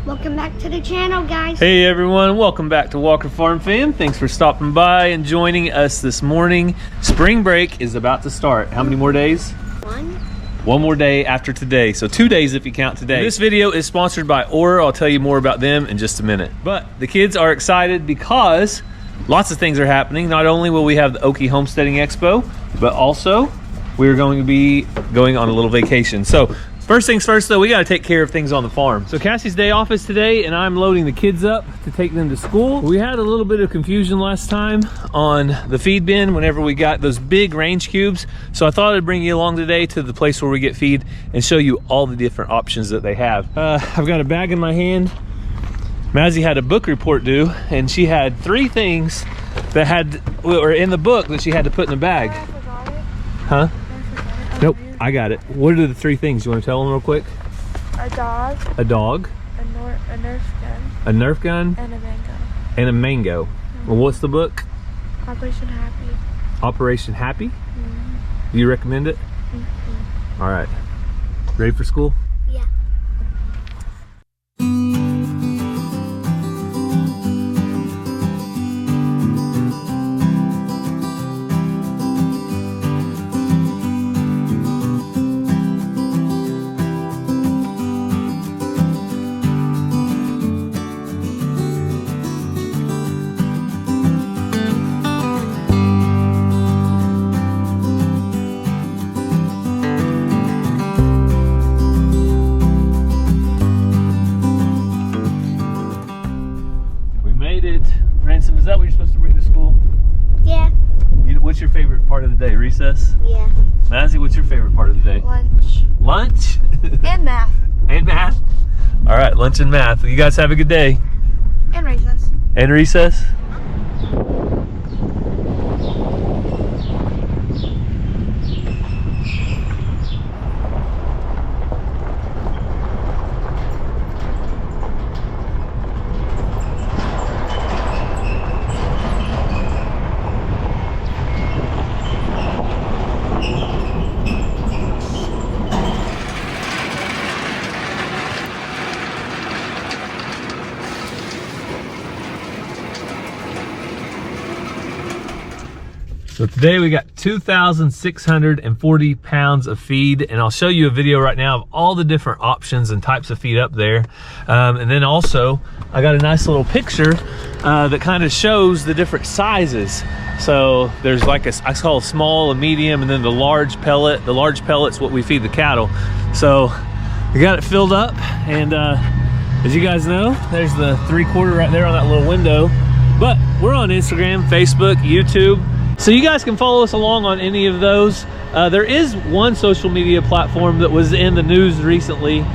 Welcome back to the channel, guys. Hey everyone, welcome back to Walker Farm Fam. Thanks for stopping by and joining us this morning. Spring break is about to start. How many more days? One more day after today, so 2 days if you count today. This video is sponsored by Aura. I'll tell you more about them in just a minute. But the kids are excited because lots of things are happening. Not only will we have the Okie Homesteading Expo, but also we're going to be going on a little vacation. So first things first though, we gotta take care of things on the farm. So Cassie's day off is today and I'm loading the kids up to take them to school. We had a little bit of confusion last time on the feed bin whenever we got those big range cubes. So I thought I'd bring you along today to the place where we get feed and show you all the different options that they have. I've got a bag in my hand. Mazzy had a book report due and she had 3 things that were in the book that she had to put in a bag. Huh? Nope, I got it. What are the 3 things? You want to tell them real quick? A dog. A dog. A Nerf gun. A Nerf gun. And a mango. And a mango. Mm-hmm. Well, what's the book? Operation Happy. Operation Happy? Mm-hmm. Do you recommend it? Mm-hmm. All right. Ready for school? Yeah. Ransom, is that what you're supposed to bring to school? Yeah. What's your favorite part of the day? Recess? Yeah. Mazzy, what's your favorite part of the day? Lunch. Lunch? And math. And math? All right, lunch and math. You guys have a good day. And recess. And recess? So today we got 2,640 pounds of feed, and I'll show you a video right now of all the different options and types of feed up there. And then also, I got a nice little picture that kind of shows the different sizes. So there's like I call a small, a medium, and then the large pellet. The large pellet's what we feed the cattle. So we got it filled up, and as you guys know, there's the 3/4 right there on that little window. But we're on Instagram, Facebook, YouTube. So you guys can follow us along on any of those. There is one social media platform that was in the news recently,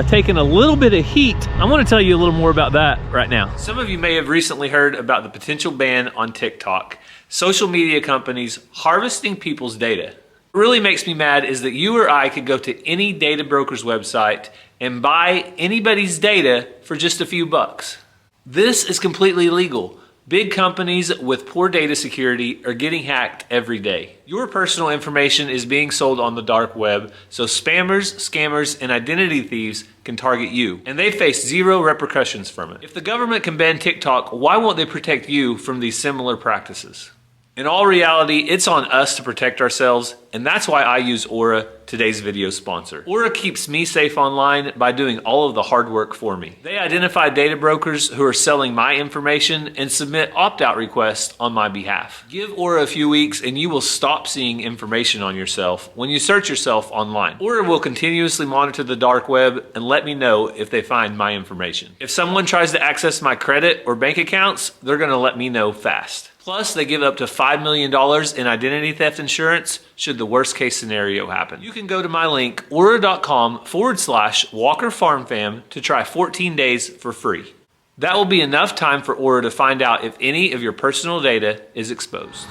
taking a little bit of heat. I want to tell you a little more about that right now. Some of you may have recently heard about the potential ban on TikTok. Social media companies harvesting people's data. What really makes me mad is that you or I could go to any data broker's website and buy anybody's data for just a few bucks. This is completely illegal. Big companies with poor data security are getting hacked every day. Your personal information is being sold on the dark web, so spammers, scammers, and identity thieves can target you, and they face 0 repercussions from it. If the government can ban TikTok, why won't they protect you from these similar practices? In all reality, it's on us to protect ourselves, and that's why I use Aura, today's video sponsor. Aura keeps me safe online by doing all of the hard work for me. They identify data brokers who are selling my information and submit opt-out requests on my behalf. Give Aura a few weeks and you will stop seeing information on yourself when you search yourself online. Aura will continuously monitor the dark web and let me know if they find my information. If someone tries to access my credit or bank accounts, they're gonna let me know fast. Plus, they give up to $5 million in identity theft insurance should the worst case scenario happen. You can go to my link, aura.com/WalkerFarmFam to try 14 days for free. That will be enough time for Aura to find out if any of your personal data is exposed.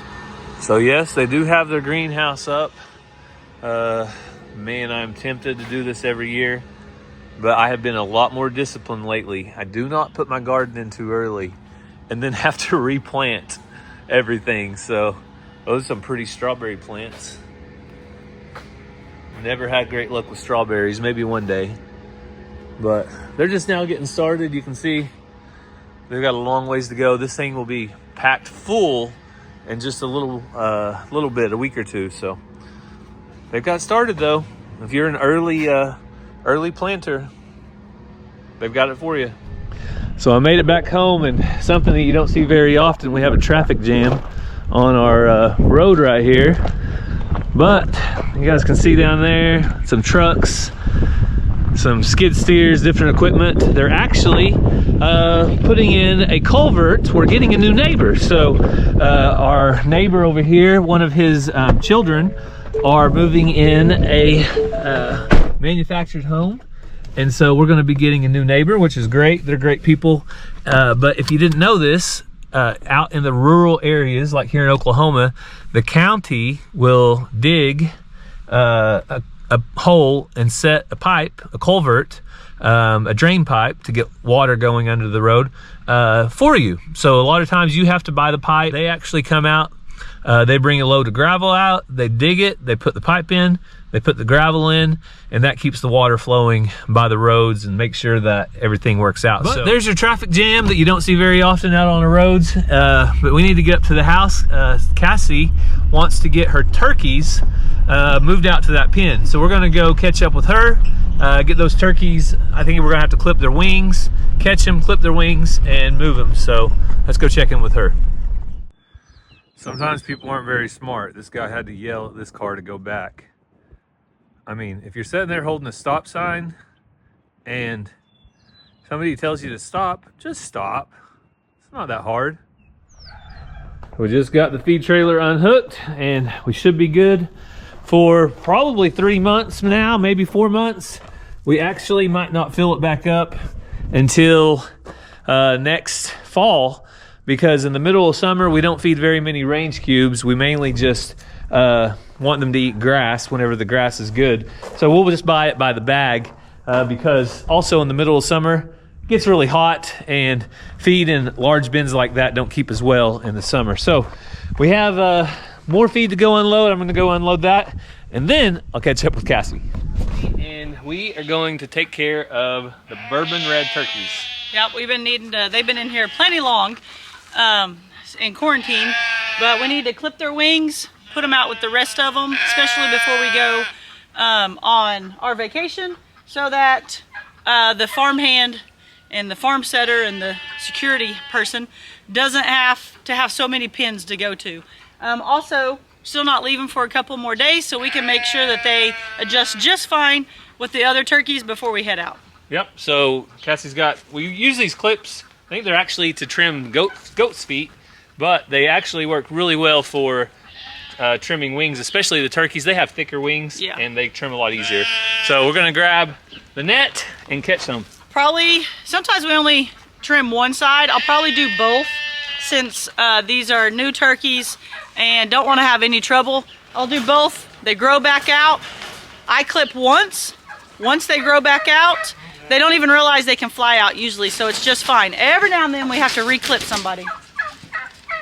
So yes, they do have their greenhouse up. Man, I'm tempted to do this every year, but I have been a lot more disciplined lately. I do not put my garden in too early and then have to replant everything. So those are some pretty strawberry plants. Never had great luck with strawberries, maybe one day. But they're just now getting started. You can see they've got a long ways to go. This thing will be packed full in just a little bit, a week or two. So they've got started though. If you're an early planter, they've got it for you. So I made it back home, and something that you don't see very often, we have a traffic jam on our road right here. But you guys can see down there some trucks, some skid steers, different equipment. They're actually putting in a culvert. We're getting a new neighbor. So our neighbor over here, one of his children are moving in a manufactured home. And so we're gonna be getting a new neighbor, which is great. They're great people. But if you didn't know this, out in the rural areas, like here in Oklahoma, the county will dig a hole and set a pipe, a culvert, a drain pipe to get water going under the road for you. So a lot of times you have to buy the pipe. They actually come out, they bring a load of gravel out, they dig it, they put the pipe in, they put the gravel in, and that keeps the water flowing by the roads and make sure that everything works out. But there's your traffic jam that you don't see very often out on the roads. But we need to get up to the house. Cassie wants to get her turkeys moved out to that pen. So we're gonna go catch up with her, get those turkeys. I think we're gonna have to clip their wings, catch them, clip their wings, and move them. So let's go check in with her. Sometimes people aren't very smart. This guy had to yell at this car to go back. I mean, if you're sitting there holding a stop sign and somebody tells you to stop, just stop. It's not that hard. We just got the feed trailer unhooked, and we should be good for probably 3 months now, maybe 4 months. We actually might not fill it back up until next fall, because in the middle of summer, we don't feed very many range cubes. We mainly just want them to eat grass whenever the grass is good. So we'll just buy it by the bag, because also in the middle of summer, it gets really hot, and feed in large bins like that don't keep as well in the summer. So we have more feed to go unload. I'm gonna go unload that, and then I'll catch up with Cassie. And we are going to take care of the bourbon red turkeys. Yep, we've been needing to, they've been in here plenty long in quarantine, but we need to clip their wings, put them out with the rest of them, especially before we go on our vacation, so that the farmhand and the farm setter and the security person doesn't have to have so many pens to go to. Also, still not leaving for a couple more days, so we can make sure that they adjust just fine with the other turkeys before we head out. Yep, so Cassie's got, we use these clips, I think they're actually to trim goat's feet, but they actually work really well for trimming wings, especially the turkeys. They have thicker wings, yeah, and they trim a lot easier. So we're gonna grab the net and catch them. Probably, sometimes we only trim one side. I'll probably do both, since these are new turkeys and don't want to have any trouble. I'll do both. They grow back out. I clip once they grow back out, they don't even realize they can fly out usually, so it's just fine. Every now and then we have to re-clip somebody.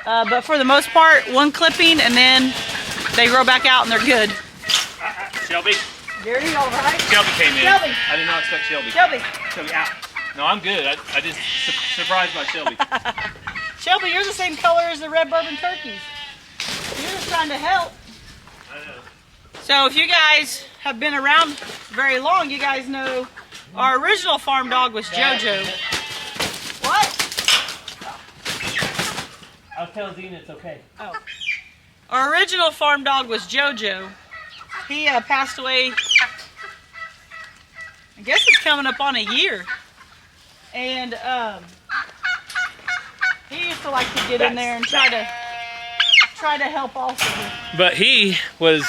But for the most part, one clipping and then they grow back out and they're good. Shelby? Gary, all right? Shelby came in. Shelby. I did not expect Shelby. Shelby. Shelby, out. No, I'm good. I just surprised by Shelby. Shelby, you're the same color as the red bourbon turkeys. You're just trying to help. I know. So if you guys have been around very long, you guys know our original farm dog was JoJo. What? I'll tell Zena it's okay. Oh. Our original farm dog was JoJo. He passed away, I guess it's coming up on a year. And he used to like to get in there and try to help also. But he was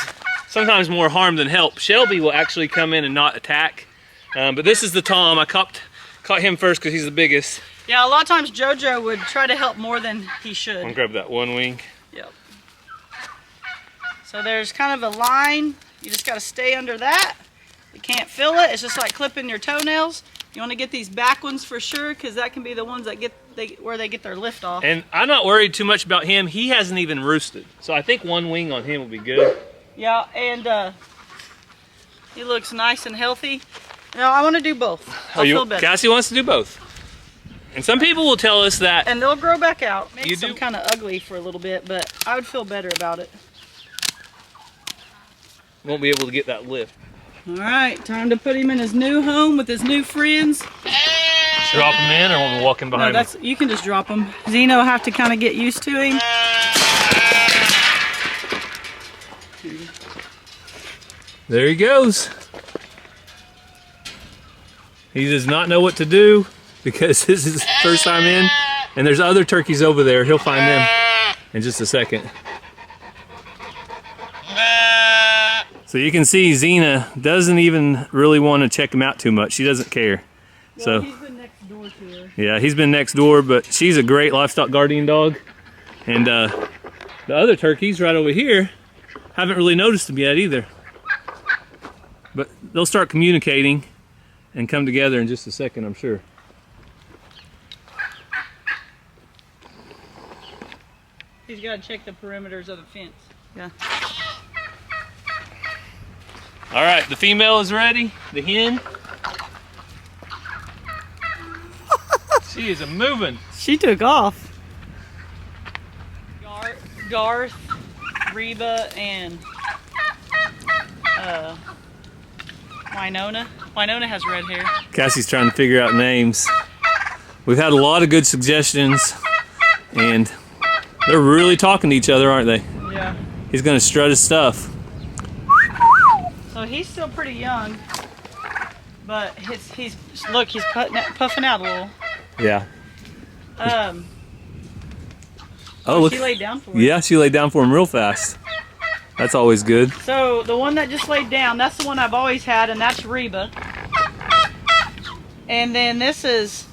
sometimes more harm than help. Shelby will actually come in and not attack. But this is the Tom. I caught him first because he's the biggest. Yeah, a lot of times JoJo would try to help more than he should. I'm gonna grab that one wing. Yep. So there's kind of a line. You just got to stay under that. You can't feel it. It's just like clipping your toenails. You want to get these back ones for sure, because that can be the ones that where they get their lift off. And I'm not worried too much about him. He hasn't even roosted, so I think one wing on him will be good. Yeah, and he looks nice and healthy. No, I want to do both. I'll feel better. Cassie wants to do both. And some people will tell us that. And they'll grow back out. Makes You them do? kind of ugly for a little bit, but I would feel better about it. Won't be able to get that lift. All right, time to put him in his new home with his new friends. Drop him in, or we'll be walking behind him? You can just drop him. Zeno will have to kind of get used to him. There he goes. He does not know what to do because this is his first time in, and there's other turkeys over there. He'll find them in just a second. So you can see Xena doesn't even really want to check him out too much. She doesn't care. Well, So he's been next door to her. yeah, he's been next door, but she's a great livestock guardian dog. And the other turkeys right over here haven't really noticed him yet either. But they'll start communicating and come together in just a second, I'm sure. He's got to check the perimeters of the fence. Yeah. All right, the female is ready, the hen. She is moving. She took off. Garth, Reba, and Winona. Winona has red hair. Cassie's trying to figure out names. We've had a lot of good suggestions, and they're really talking to each other, aren't they? Yeah. He's gonna strut his stuff. So he's still pretty young, but he's puffing out a little. Yeah. Oh, look. she laid down for him. Yeah, she laid down for him real fast. That's always good. So the one that just laid down, that's the one I've always had, and that's Reba. And then this is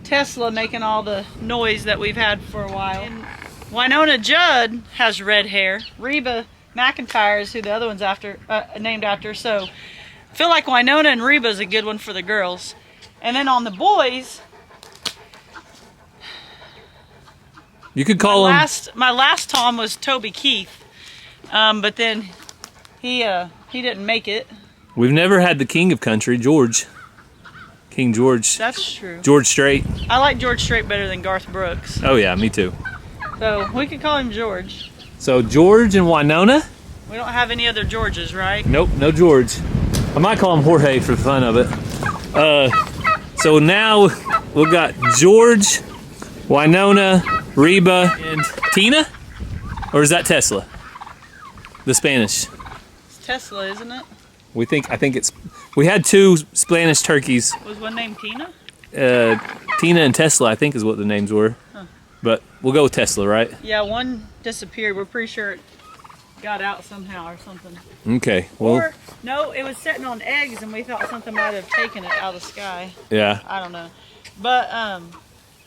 Tesla making all the noise that we've had for a while. And Winona Judd has red hair. Reba McIntyre is who the other one's named after. So I feel like Winona and Reba is a good one for the girls. And then on the boys, You could call him. my last Tom was Toby Keith, but then he didn't make it. We've never had the king of country, George. King George. That's true. George Strait. I like George Strait better than Garth Brooks. Oh yeah, me too. So we could call him George. So George and Winona? We don't have any other Georges, right? Nope, no George. I might call him Jorge for the fun of it. So now we've got George, Winona, Reba, and Tina? Or is that Tesla? The Spanish. It's Tesla, isn't it? I think it's, we had two Spanish turkeys. Was one named Tina? Tina and Tesla, I think is what the names were. Huh. But we'll go with Tesla, right? Yeah, one disappeared. We're pretty sure it got out somehow or something. Okay, well. Or, no, it was sitting on eggs and we thought something might have taken it out of the sky. Yeah. I don't know. But,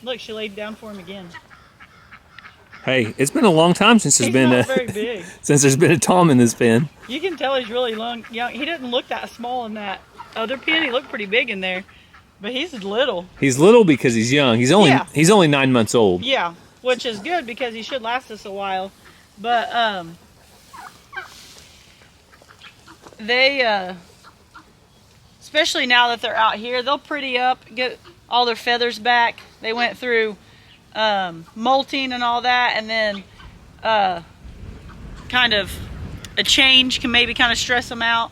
look, she laid down for him again. Hey, it's been a long time since there's been not very big. since there's been a Tom in this pen. You can tell he's really young. He didn't look that small in that other pen. He looked pretty big in there, but he's little. He's little because he's young. He's only 9 months old. Yeah, which is good because he should last us a while. But they, especially now that they're out here, they'll pretty up, get all their feathers back. They went through molting and all that, and then kind of a change can maybe kind of stress them out.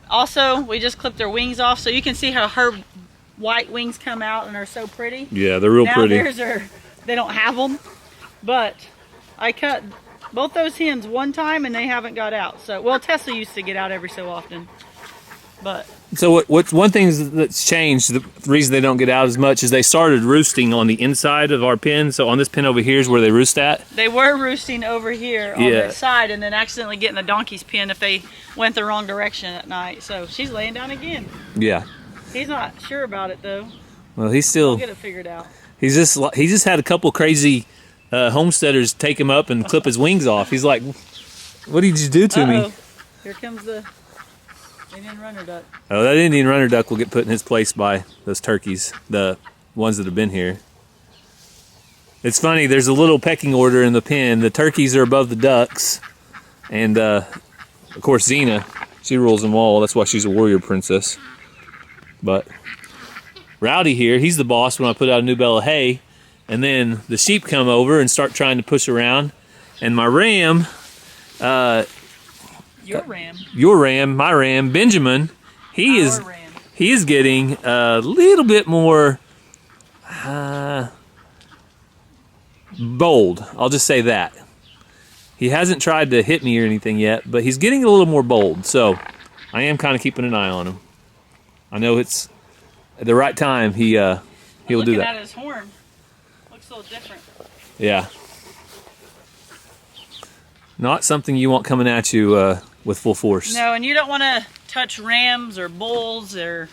Also, we just clipped their wings off, so you can see how her white wings come out and are so pretty. Yeah, they're real pretty. Now theirs are, they don't have them, but I cut both those hens one time and they haven't got out. So, well, Tesla used to get out every so often, but. So what's one thing that's changed, the reason they don't get out as much, is they started roosting on the inside of our pen. So on this pen over here is where they roost at. They were roosting over here on the side and then accidentally getting the donkey's pen if they went the wrong direction at night. So she's laying down again. Yeah. He's not sure about it though. Well, he's still. We'll get it figured out. He just had a couple crazy homesteaders take him up and clip his wings off. He's like, "What did you do to me?" Here comes the Indian runner duck. Oh, that Indian runner duck will get put in his place by those turkeys, the ones that have been here. It's funny, there's a little pecking order in the pen. The turkeys are above the ducks. And, of course, Xena, she rules them all. That's why she's a warrior princess. But Rowdy here, he's the boss when I put out a new bale of hay, and then the sheep come over and start trying to push around, and my ram, your ram, my ram, Benjamin, he is getting a little bit more bold. I'll just say that. He hasn't tried to hit me or anything yet, but he's getting a little more bold. So I am kind of keeping an eye on him. I know it's at the right time. He'll do that. Looking at his horn, looks a little different. Yeah. Not something you want coming at you with full force. No, and you don't want to touch rams or bulls or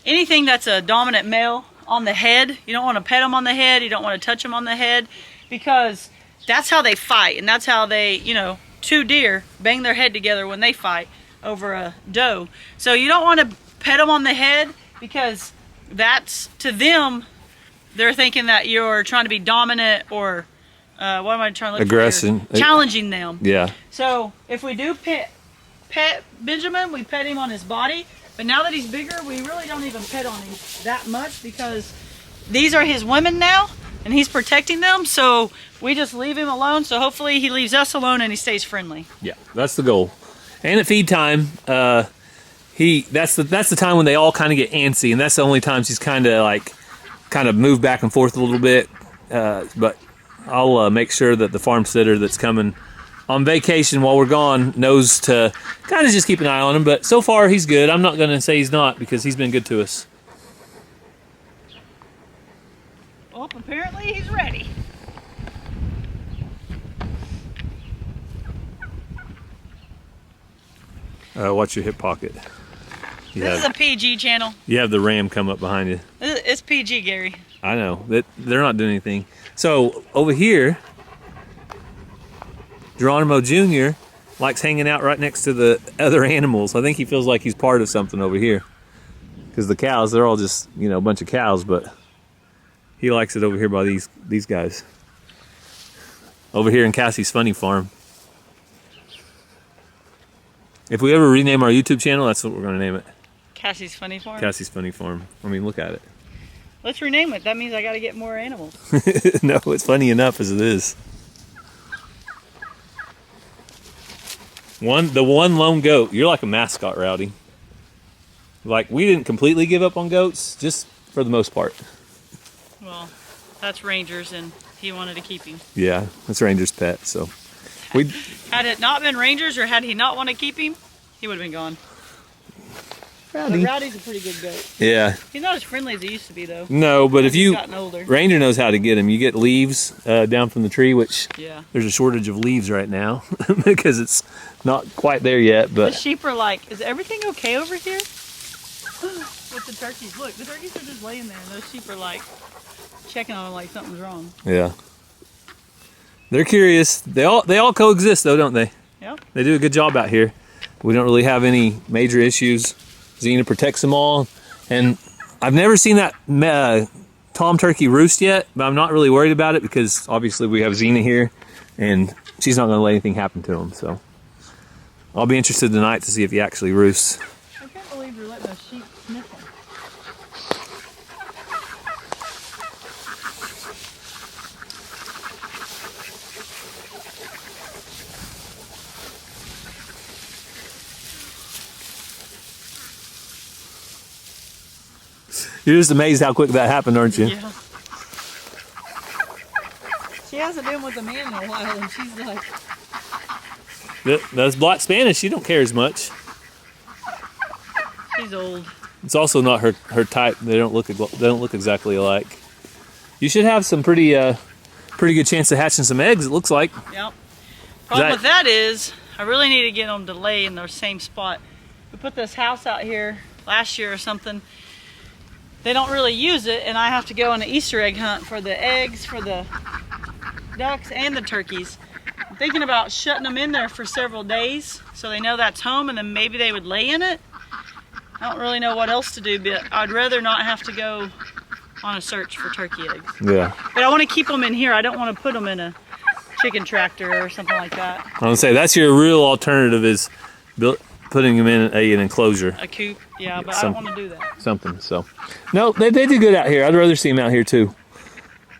anything that's a dominant male on the head. You don't want to pet them on the head. You don't want to touch them on the head, because that's how they fight, and that's how they, you know, two deer bang their head together when they fight over a doe. So you don't want to pet them on the head, because that's, to them, they're thinking that you're trying to be dominant or what am I trying to look aggression, for? Challenging them. Yeah. So if we do pet Benjamin, we pet him on his body, but now that he's bigger, we really don't even pet on him that much, because these are his women now and he's protecting them, so we just leave him alone. So hopefully he leaves us alone and he stays friendly. Yeah, that's the goal. And at feed time, that's the time when they all kind of get antsy, and that's the only times he's kind of move back and forth a little bit. But I'll make sure that the farm sitter that's coming on vacation while we're gone knows to kind of just keep an eye on him. But so far he's good. I'm not going to say he's not, because he's been good to us. Well, apparently he's ready. Watch your hip pocket. This is a PG channel. You have the ram come up behind you. It's PG, Gary. I know. They're not doing anything. So over here, Geronimo Jr. likes hanging out right next to the other animals. I think he feels like he's part of something over here. Because the cows, they're all just, you know, a bunch of cows, but he likes it over here by these guys. Over here in Cassie's Funny Farm. If we ever rename our YouTube channel, that's what we're going to name it. Cassie's Funny Farm? Cassie's Funny Farm. I mean, look at it. Let's rename it. That means I got to get more animals. No, it's funny enough as it is. The one lone goat. You're like a mascot, Rowdy. Like, we didn't completely give up on goats, just for the most part. Well, that's Ranger's, and he wanted to keep him. Yeah, that's Ranger's pet, so. Had it not been Ranger's, or had he not want to keep him, he would have been gone. Rowdy. But Rowdy's a pretty good goat. Yeah. He's not as friendly as he used to be, though. No, but if you... gotten older. Ranger knows how to get him. You get leaves down from the tree, which there's a shortage of leaves right now because it's not quite there yet. But the sheep are like, is everything okay over here? With the turkeys. Look, the turkeys are just laying there, and those sheep are like checking on them like something's wrong. Yeah. They're curious. They all coexist, though, don't they? Yep. They do a good job out here. We don't really have any major issues. Xena protects them all, and I've never seen that tom turkey roost yet, but I'm not really worried about it because obviously we have Xena here, and she's not going to let anything happen to him. So I'll be interested tonight to see if he actually roosts. I can't believe you're letting those sheep sniff him. You're just amazed how quick that happened, aren't you? Yeah. She hasn't been with a man in a while, and she's like... Those black Spanish, she don't care as much. She's old. It's also not her type. They don't look exactly alike. You should have some pretty good chance of hatching some eggs, it looks like. Yep. Problem with that is, I really need to get them to lay in the same spot. We put this house out here last year or something. They don't really use it, and I have to go on an Easter egg hunt for the eggs, for the ducks and the turkeys. I'm thinking about shutting them in there for several days so they know that's home, and then maybe they would lay in it. I don't really know what else to do, but I'd rather not have to go on a search for turkey eggs. Yeah. But I want to keep them in here. I don't want to put them in a chicken tractor or something like that. I would say that's your real alternative is putting them in an enclosure. A coop, yeah, but I don't want to do that. Something, so. No, they do good out here. I'd rather see them out here too.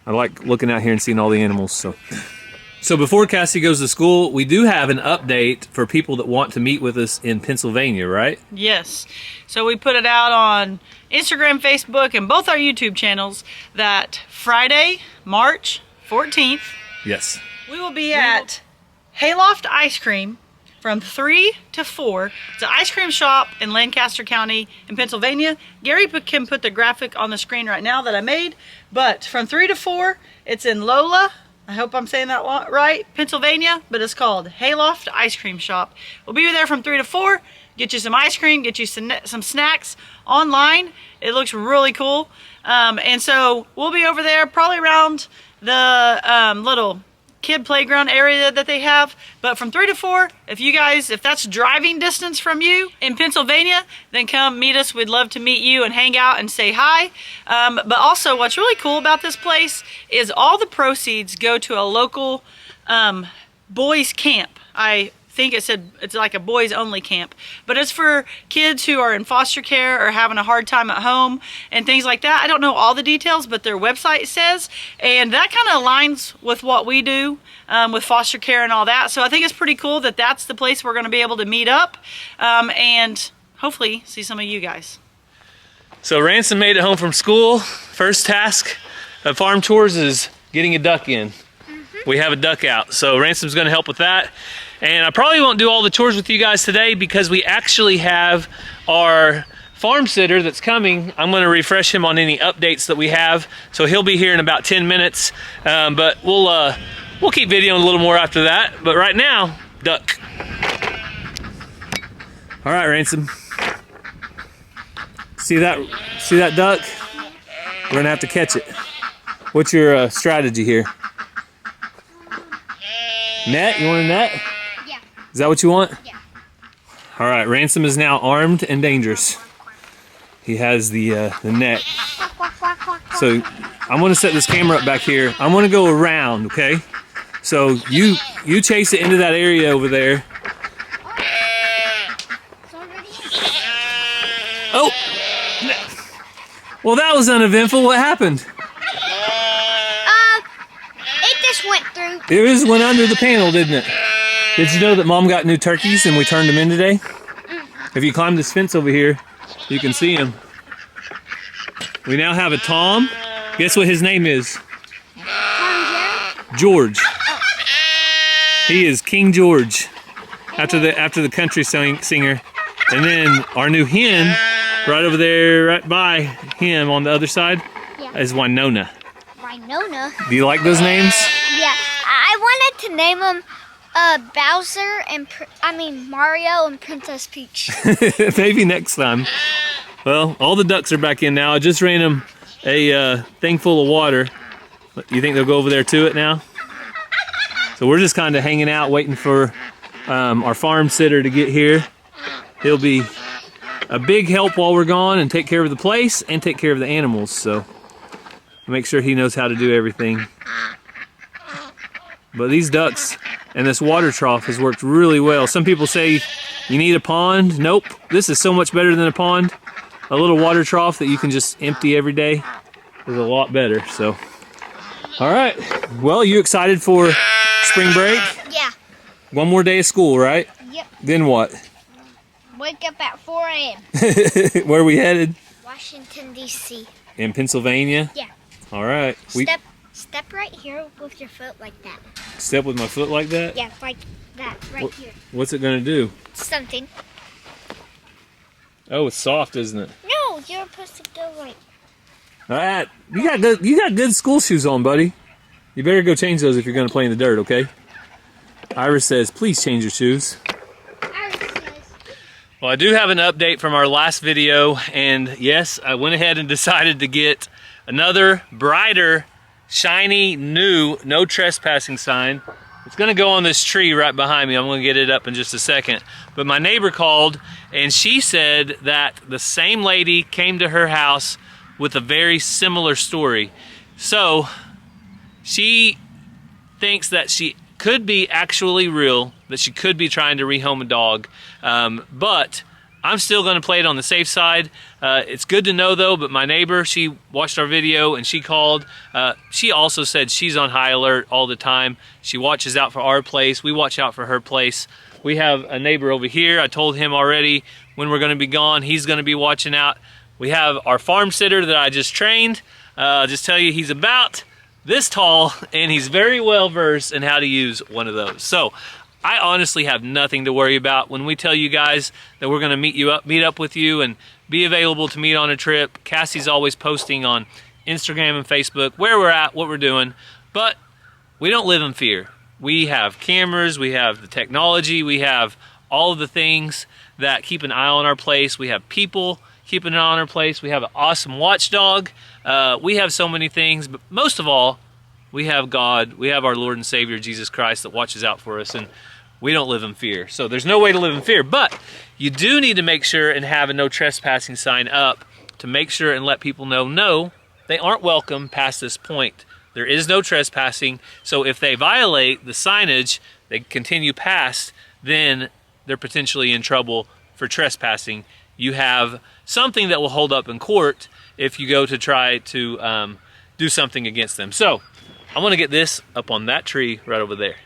I like looking out here and seeing all the animals, so. So before Cassie goes to school, we do have an update for people that want to meet with us in Pennsylvania, right? Yes. So we put it out on Instagram, Facebook, and both our YouTube channels that Friday, March 14th, Yes. we will be at Hayloft Ice Cream from 3 to 4. It's an ice cream shop in Lancaster County in Pennsylvania. Gary can put the graphic on the screen right now that I made. But from 3 to 4, it's in Lola. I hope I'm saying that right, Pennsylvania, but it's called Hayloft Ice Cream Shop. We'll be there from 3 to 4, get you some ice cream, get you some snacks online. It looks really cool. And so we'll be over there probably around the little kid playground area that they have. But from 3 to 4, if that's driving distance from you in Pennsylvania, then come meet us. We'd love to meet you and hang out and say hi. But also what's really cool about this place is all the proceeds go to a local boys camp. I think it said it's like a boys only camp, but it's for kids who are in foster care or having a hard time at home and things like that. I don't know all the details, but their website says, and that kind of aligns with what we do with foster care and all that. So I think it's pretty cool that that's the place we're going to be able to meet up and hopefully see some of you guys. So Ransom made it home from school. First task of farm chores is getting a duck in. We have a duck out, so Ransom's going to help with that. And I probably won't do all the chores with you guys today because we actually have our farm sitter that's coming. I'm going to refresh him on any updates that we have, so he'll be here in about 10 minutes. But we'll keep videoing a little more after that. But right now, duck. All right, Ransom. See that duck? We're gonna have to catch it. What's your strategy here? Net? You want a net? Yeah. Is that what you want? Yeah. All right, Ransom is now armed and dangerous. He has the net. So I'm gonna set this camera up back here. I'm gonna go around, okay? So you chase it into that area over there. Oh! Well, that was uneventful. What happened? It just went through. It just went under the panel, didn't it? Did you know that Mom got new turkeys and we turned them in today? If you climb this fence over here, you can see them. We now have a Tom. Guess what his name is? George. He is King George, after the country singer. And then our new hen, right over there, right by him on the other side, is Winona. Winona? Do you like those names? Yeah. I wanted to name them Bowser and Mario and Princess Peach. Maybe next time. Well, all the ducks are back in now. I just ran them a thing full of water. You think they'll go over there to it now? So we're just kind of hanging out, waiting for our farm sitter to get here. He'll be a big help while we're gone and take care of the place and take care of the animals. So make sure he knows how to do everything. But these ducks and this water trough has worked really well. Some people say you need a pond. Nope, this is so much better than a pond. A little water trough that you can just empty every day is a lot better. So, all right. Well, you excited for spring break? Yeah. One more day of school, right? Yep. Then what? Wake up at 4 a.m. Where are we headed? Washington, D.C. In Pennsylvania? Yeah. All right. Step right here with your foot like that. Step with my foot like that? Yeah, like that, right here. What's it going to do? Something. Oh, it's soft, isn't it? No, you're supposed to go like... All right. You got good school shoes on, buddy. You better go change those if you're going to play in the dirt, okay? Iris says, please change your shoes. Well, I do have an update from our last video, and yes, I went ahead and decided to get another brighter, shiny, new No Trespassing sign. It's gonna go on this tree right behind me. I'm gonna get it up in just a second. But my neighbor called, and she said that the same lady came to her house with a very similar story. So, she thinks that she could be actually real, that she could be trying to rehome a dog, but I'm still going to play it on the safe side. It's good to know though, but my neighbor, she watched our video and she called. She also said she's on high alert all the time. She watches out for our place. We watch out for her place. We have a neighbor over here. I told him already when we're going to be gone, he's going to be watching out. We have our farm sitter that I just trained. I'll just tell you, he's about this tall and he's very well versed in how to use one of those. So I honestly have nothing to worry about when we tell you guys that we're going to meet up with you and be available to meet on a trip. Cassie's always posting on Instagram and Facebook where we're at, what we're doing, but we don't live in fear. We have cameras, we have the technology, we have all of the things that keep an eye on our place. We have people keeping an eye on our place. We have an awesome watchdog. We have so many things, but most of all, we have God. We have our Lord and Savior, Jesus Christ, that watches out for us, and we don't live in fear. So there's no way to live in fear, but you do need to make sure and have a no trespassing sign up to make sure and let people know, no, they aren't welcome past this point. There is no trespassing. So if they violate the signage, they continue past, then they're potentially in trouble for trespassing. You have something that will hold up in court if you go to try to do something against them. So I want to get this up on that tree right over there.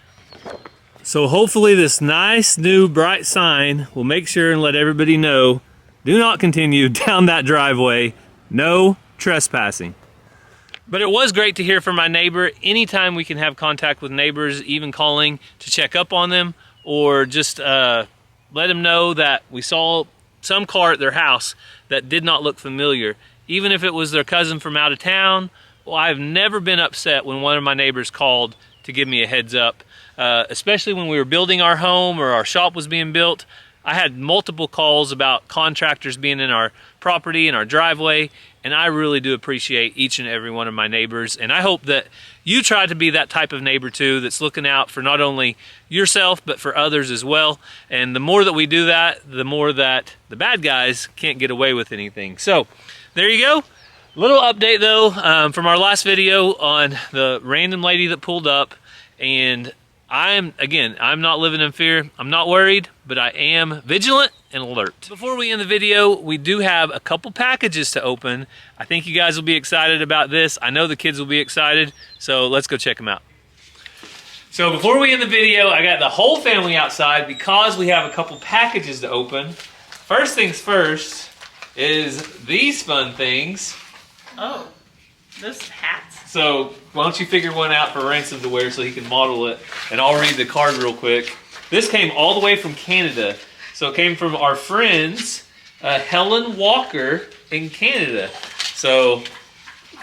So hopefully this nice new bright sign will make sure and let everybody know, do not continue down that driveway, no trespassing. But it was great to hear from my neighbor. Anytime we can have contact with neighbors, even calling to check up on them or just let them know that we saw some car at their house that did not look familiar. Even if it was their cousin from out of town, well, I've never been upset when one of my neighbors called to give me a heads up, especially when we were building our home or our shop was being built. I had multiple calls about contractors being in our property and our driveway, and I really do appreciate each and every one of my neighbors. And I hope that you try to be that type of neighbor too, that's looking out for not only yourself, but for others as well. And the more that we do that, the more that the bad guys can't get away with anything. So there you go. Little update though from our last video on the random lady that pulled up, and I'm not living in fear. I'm not worried, but I am vigilant and alert. Before we end the video, we do have a couple packages to open. I think you guys will be excited about this. I know the kids will be excited, so let's go check them out. So before we end the video, I got the whole family outside because we have a couple packages to open. First things first is these fun things. Oh, those hats. So why don't you figure one out for Ransom to wear so he can model it, and I'll read the card real quick. This came all the way from Canada. So it came from our friends, Helen Walker in Canada. So,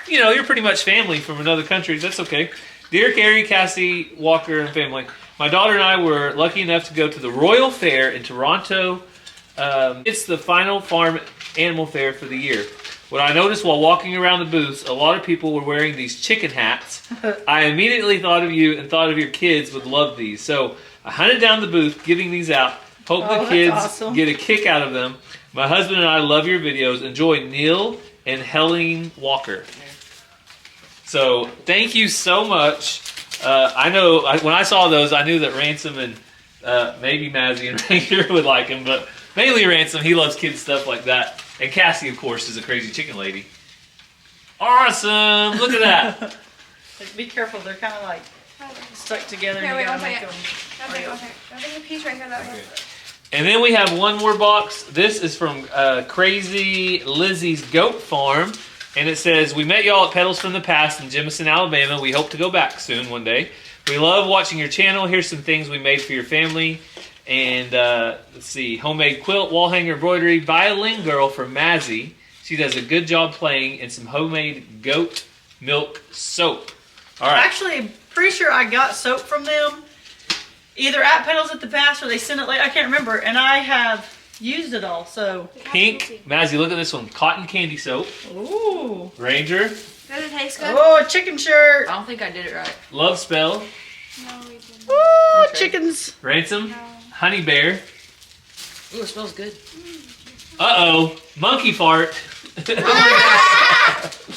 you know, you're pretty much family from another country. That's okay. Dear Carrie, Cassie, Walker, and family, my daughter and I were lucky enough to go to the Royal Fair in Toronto. It's the final farm animal fair for the year. What I noticed while walking around the booths, a lot of people were wearing these chicken hats. I immediately thought of you and thought of your kids would love these. So I hunted down the booth giving these out. Hope the kids get a kick out of them. My husband and I love your videos. Enjoy, Neil and Helen Walker. So thank you so much. I know when I saw those, I knew that Ransom and maybe Mazzy and Ranger would like them, but mainly Ransom. He loves kids stuff like that. And Cassie, of course, is a crazy chicken lady. Awesome! Look at that. Be careful, they're kind of like stuck together. Here, And wait, you gotta one make second. them. I'll take a piece right here. That way. And then we have one more box. This is from Crazy Lizzie's Goat Farm. And it says, we met y'all at Pedals from the Past in Jemison, Alabama. We hope to go back soon one day. We love watching your channel. Here's some things we made for your family. And let's see, homemade quilt, wall hanger, embroidery, violin girl for Mazzy. She does a good job playing, and some homemade goat milk soap. All right. Actually, I'm pretty sure I got soap from them, either at Pedals at the Past or they sent it late. I can't remember, and I have used it all. So Pink, Mazzy, look at this one. Cotton candy soap. ooh, Ranger, Does it taste good? oh, a chicken shirt. I don't think I did it right. Love Spell, No, we didn't. Ooh, Okay. chickens. Ransom, No. Honey Bear. Ooh, it smells good. Uh-oh, Monkey Fart.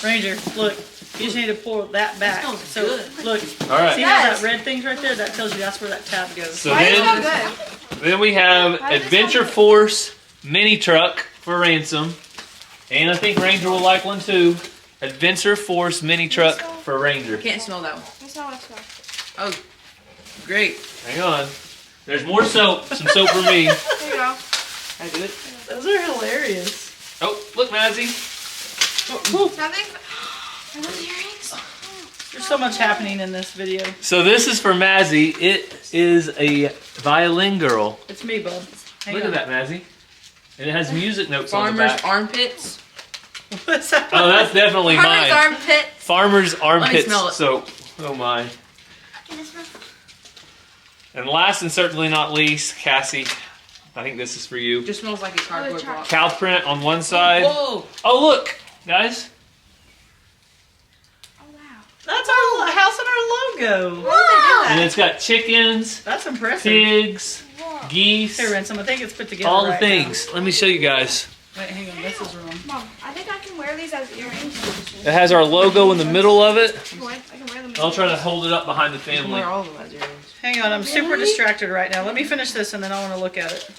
Ranger, look. You just need to pull that back. smells So good. look, All right. see how that red thing's right there? That tells you that's where that tab goes. So Why does it smell then, good? then we have Why does it Adventure smell good? Force mini truck for Ransom. And I think Ranger will like one too. Adventure Force mini truck for Ranger. Can't smell that one. That's not what it smells. Oh, great. Hang on. There's more soap. Some soap for me. There you go. I do it. Those are hilarious. Oh, look, Mazzy. Nothing. Are those earrings? There's so much happening in this video. So this is for Mazzy. It is a violin girl. It's me, bub. Hang Look on. at that, Mazzy. And it has music notes on the Farmer's back. armpits. What's that? Oh, that's definitely Farmer's mine. armpit. Farmer's armpits smell it. soap. Oh my. Can I smell? And last and certainly not least, Cassie. I think this is for you. Just smells like a cardboard try. box. Cow print on one side. Whoa. Oh look, guys. Oh wow. That's our house and our logo. And it's got chickens, That's impressive. pigs, geese, Here, Ransom, I think it's put together all the right things. Let me show you guys. now. Wait, hang on. This is wrong. Mom, I think I can wear these as earrings. It has our logo in the middle of it. I can wear them. I'll try to hold it up behind the You can family. wear all of them as earrings. Hang on, I'm super distracted right now. Let me finish this and then I want to look at it.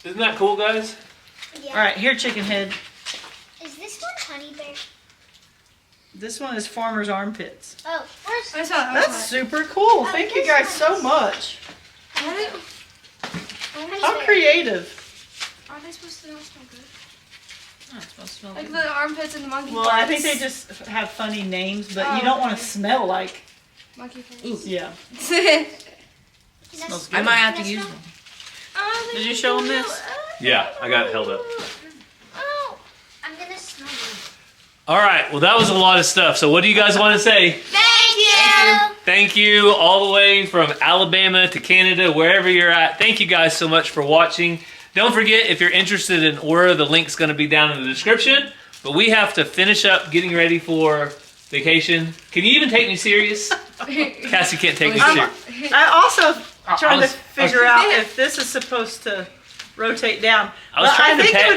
Isn't that cool, guys? Yeah. All right, here, chicken head. Is this one honey bear? This one is farmer's armpits. Oh, where's I saw That's super cool. Thank you guys so much. honey How bear? creative. Are they supposed to not smell good? Oh, it smells smell Like good. the armpits and the monkey Well, I think they just have funny names, but you don't want to smell like. monkey face. Yeah. Can I Smells smell? I might have Can to I use smell? them. Oh, Did you show them this? Yeah, I got it held up. Oh, I'm gonna smell them. All right, well, that was a lot of stuff. So what do you guys want to say? Thank you. Thank you all the way from Alabama to Canada, wherever you're at. Thank you guys so much for watching. Don't forget, if you're interested in Aura, the link's going to be down in the description. But we have to finish up getting ready for vacation. Can you even take me serious? Cassie can't take me serious. I also trying to was- figure out if this is supposed to rotate down. I was But trying to think pack-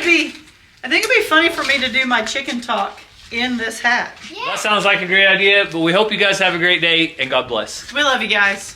I think it'd be funny for me to do my chicken talk in this hat. That sounds like a great idea, but we hope you guys have a great day, and God bless. We love you guys.